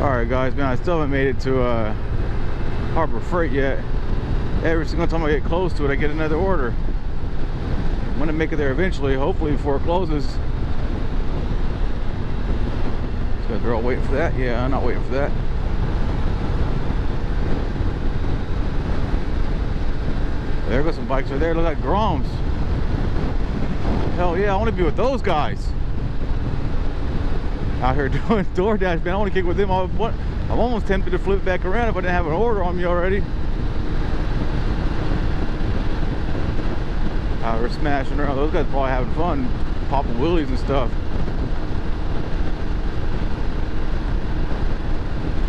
Alright guys, man, I still haven't made it to Harbor Freight yet. Every single time I get close to it, I get another order. I'm gonna make it there eventually, hopefully before it closes. So they're all waiting for that? Yeah, I'm not waiting for that. There goes some bikes right there. Look like Groms. Hell yeah, I want to be with those guys. Out here doing DoorDash, man. I want to kick with them. I'm almost tempted to flip back around if I didn't have an order on me already. We're smashing around. Those guys probably having fun, popping wheelies and stuff.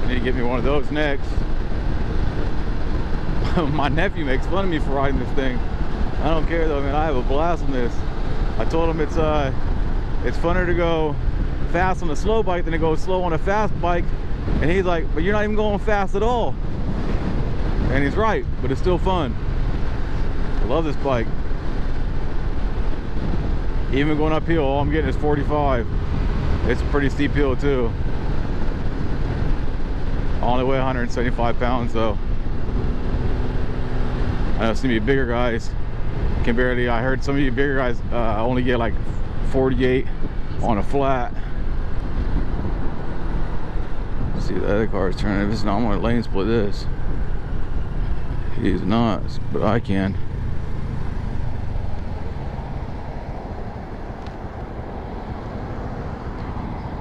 I need to get me one of those next. My nephew makes fun of me for riding this thing. I don't care though, man. I have a blast on this. I told him it's funner to go fast on a slow bike than to go slow on a fast bike. And he's like, but you're not even going fast at all. And he's right, but it's still fun. I love this bike. Even going uphill, all I'm getting is 45. It's a pretty steep hill too. I only weigh 175 pounds though. I know some of you bigger guys can barely, I heard some of you bigger guys only get like 48 on a flat. See, the other car is turning. If it's not, I'm gonna lane split this. He's not, but I can.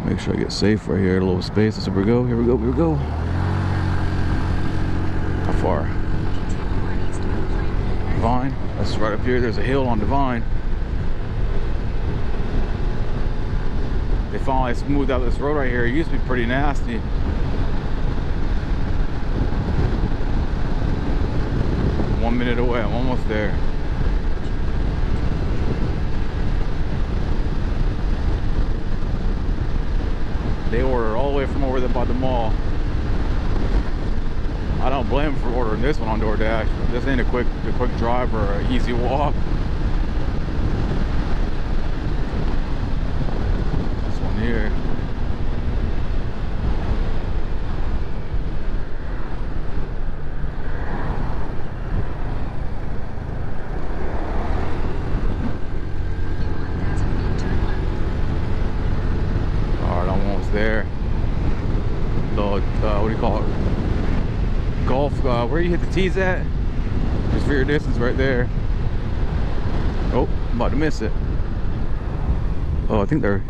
Make sure I get safe right here, a little space. Here we go, here we go, here we go. How far? Divine. That's right up here. There's a hill on Divine. They finally smoothed out this road right here. It used to be pretty nasty. I'm 1 minute away. I'm almost there. They ordered all the way from over there by the mall. I don't blame them for ordering this one on DoorDash. This ain't a quick drive or an easy walk. This one here. Alright, I'm almost there. The what do you call it? Golf, where you hit the tees at? Just for your distance right there. Oh, I'm about to miss it. Oh, I think they're